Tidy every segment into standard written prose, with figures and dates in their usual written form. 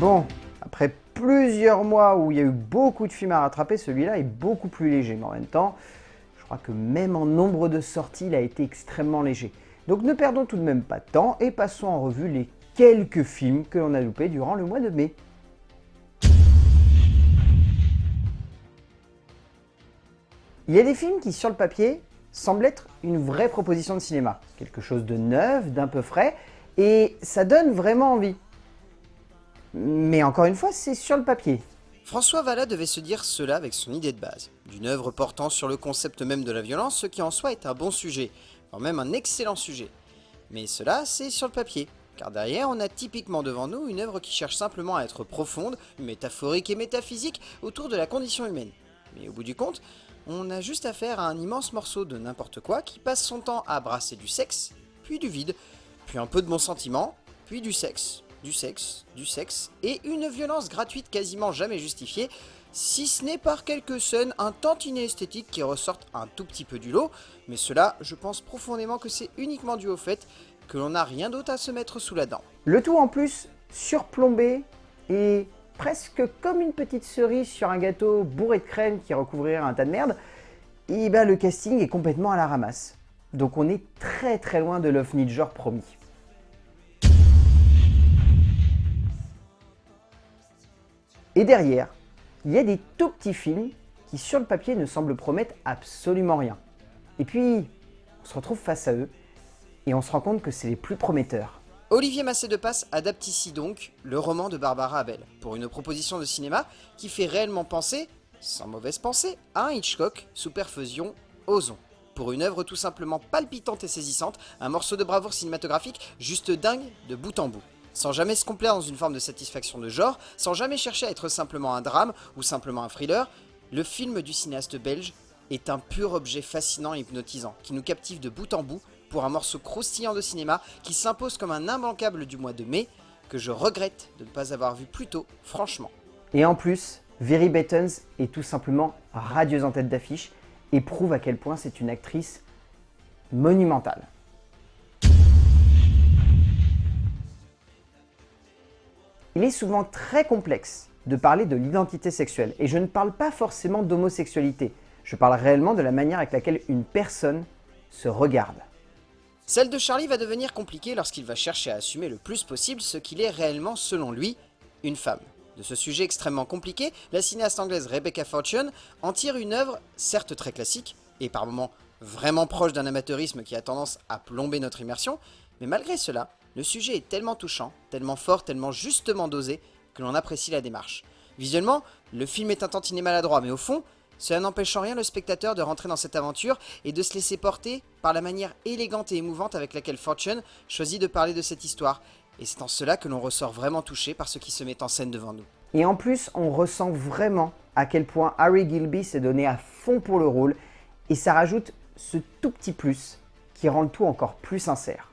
Bon, après plusieurs mois où il y a eu beaucoup de films à rattraper, celui-là est beaucoup plus léger. Mais en même temps, je crois que même en nombre de sorties, il a été extrêmement léger. Donc ne perdons tout de même pas de temps et passons en revue les quelques films que l'on a loupés durant le mois de mai. Il y a des films qui, sur le papier, semblent être une vraie proposition de cinéma. Quelque chose de neuf, d'un peu frais, et ça donne vraiment envie. Mais encore une fois, c'est sur le papier. François Vallat devait se dire cela avec son idée de base, d'une œuvre portant sur le concept même de la violence, ce qui en soi est un bon sujet, voire même un excellent sujet. Mais cela, c'est sur le papier, car derrière, on a typiquement devant nous une œuvre qui cherche simplement à être profonde, métaphorique et métaphysique autour de la condition humaine. Mais au bout du compte, on a juste affaire à un immense morceau de n'importe quoi qui passe son temps à brasser du sexe, puis du vide, puis un peu de bons sentiments, puis du sexe, et une violence gratuite quasiment jamais justifiée, si ce n'est par quelques scènes un tantinet esthétiques qui ressortent un tout petit peu du lot, mais cela, je pense profondément que c'est uniquement dû au fait que l'on n'a rien d'autre à se mettre sous la dent. Le tout en plus surplombé et presque comme une petite cerise sur un gâteau bourré de crème qui recouvrirait un tas de merde, et ben le casting est complètement à la ramasse. Donc on est très loin de l'ovni de genre promis. Et derrière, il y a des tout petits films qui sur le papier ne semblent promettre absolument rien. Et puis, on se retrouve face à eux et on se rend compte que c'est les plus prometteurs. Olivier Massé-Depasse adapte ici donc le roman de Barbara Abel, pour une proposition de cinéma qui fait réellement penser, sans mauvaise pensée, à un Hitchcock sous perfusion Ozon. Pour une œuvre tout simplement palpitante et saisissante, un morceau de bravoure cinématographique juste dingue de bout en bout. Sans jamais se complaire dans une forme de satisfaction de genre, sans jamais chercher à être simplement un drame ou simplement un thriller, le film du cinéaste belge est un pur objet fascinant et hypnotisant, qui nous captive de bout en bout pour un morceau croustillant de cinéma qui s'impose comme un immanquable du mois de mai, que je regrette de ne pas avoir vu plus tôt, franchement. Et en plus, Very Bettens est tout simplement radieuse en tête d'affiche et prouve à quel point c'est une actrice monumentale. Il est souvent très complexe de parler de l'identité sexuelle, et je ne parle pas forcément d'homosexualité, je parle réellement de la manière avec laquelle une personne se regarde. Celle de Charlie va devenir compliquée lorsqu'il va chercher à assumer le plus possible ce qu'il est réellement, selon lui, une femme. De ce sujet extrêmement compliqué, la cinéaste anglaise Rebecca Fortune en tire une œuvre, certes très classique, et par moments vraiment proche d'un amateurisme qui a tendance à plomber notre immersion, mais malgré cela, le sujet est tellement touchant, tellement fort, tellement justement dosé, que l'on apprécie la démarche. Visuellement, le film est un tantinet maladroit, mais au fond, cela n'empêche en rien le spectateur de rentrer dans cette aventure et de se laisser porter par la manière élégante et émouvante avec laquelle Fortune choisit de parler de cette histoire. Et c'est en cela que l'on ressort vraiment touché par ce qui se met en scène devant nous. Et en plus, on ressent vraiment à quel point Harry Gilby s'est donné à fond pour le rôle, et ça rajoute ce tout petit plus qui rend le tout encore plus sincère.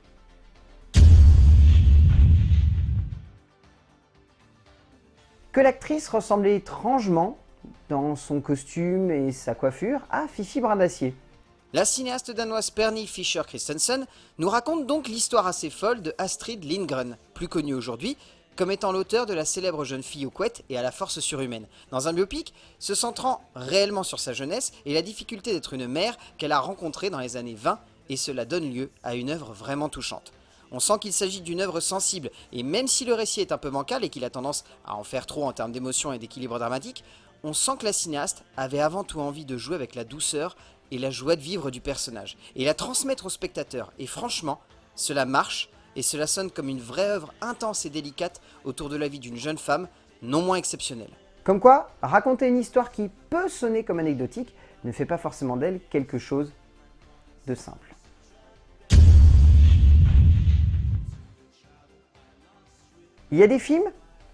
Que l'actrice ressemblait étrangement, dans son costume et sa coiffure, à Fifi Brin d'Acier. La cinéaste danoise Perny Fischer Christensen nous raconte donc l'histoire assez folle de Astrid Lindgren, plus connue aujourd'hui comme étant l'auteur de La célèbre jeune fille aux couettes et à la force surhumaine, dans un biopic se centrant réellement sur sa jeunesse et la difficulté d'être une mère qu'elle a rencontrée dans les années 20, et cela donne lieu à une œuvre vraiment touchante. On sent qu'il s'agit d'une œuvre sensible, et même si le récit est un peu bancal et qu'il a tendance à en faire trop en termes d'émotion et d'équilibre dramatique, on sent que la cinéaste avait avant tout envie de jouer avec la douceur et la joie de vivre du personnage, et la transmettre au spectateur, et franchement, cela marche, et cela sonne comme une vraie œuvre intense et délicate autour de la vie d'une jeune femme, non moins exceptionnelle. Comme quoi, raconter une histoire qui peut sonner comme anecdotique ne fait pas forcément d'elle quelque chose de simple. Il y a des films,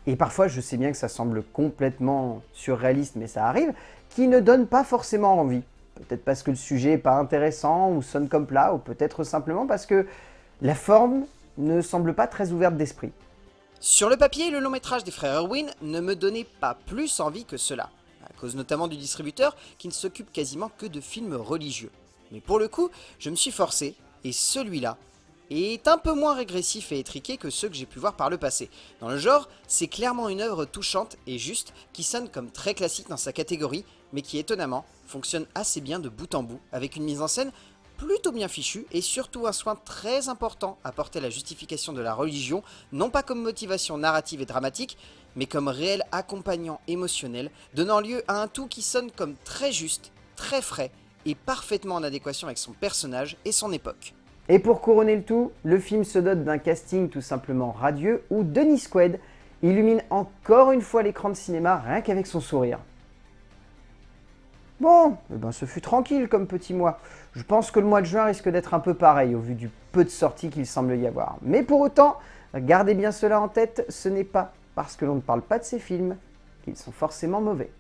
et parfois je sais bien que ça semble complètement surréaliste, mais ça arrive, qui ne donnent pas forcément envie. Peut-être parce que le sujet n'est pas intéressant ou sonne comme plat, ou peut-être simplement parce que la forme ne semble pas très ouverte d'esprit. Sur le papier, le long métrage des frères Irwin ne me donnait pas plus envie que cela, à cause notamment du distributeur qui ne s'occupe quasiment que de films religieux. Mais pour le coup, je me suis forcé, et celui-là et est un peu moins régressif et étriqué que ceux que j'ai pu voir par le passé. Dans le genre, c'est clairement une œuvre touchante et juste qui sonne comme très classique dans sa catégorie, mais qui étonnamment fonctionne assez bien de bout en bout, avec une mise en scène plutôt bien fichue et surtout un soin très important à porter la justification de la religion, non pas comme motivation narrative et dramatique, mais comme réel accompagnant émotionnel, donnant lieu à un tout qui sonne comme très juste, très frais et parfaitement en adéquation avec son personnage et son époque. Et pour couronner le tout, le film se dote d'un casting tout simplement radieux où Dennis Quaid illumine encore une fois l'écran de cinéma rien qu'avec son sourire. Bon, ce fut tranquille comme petit mois. Je pense que le mois de juin risque d'être un peu pareil au vu du peu de sorties qu'il semble y avoir. Mais pour autant, gardez bien cela en tête, ce n'est pas parce que l'on ne parle pas de ces films qu'ils sont forcément mauvais.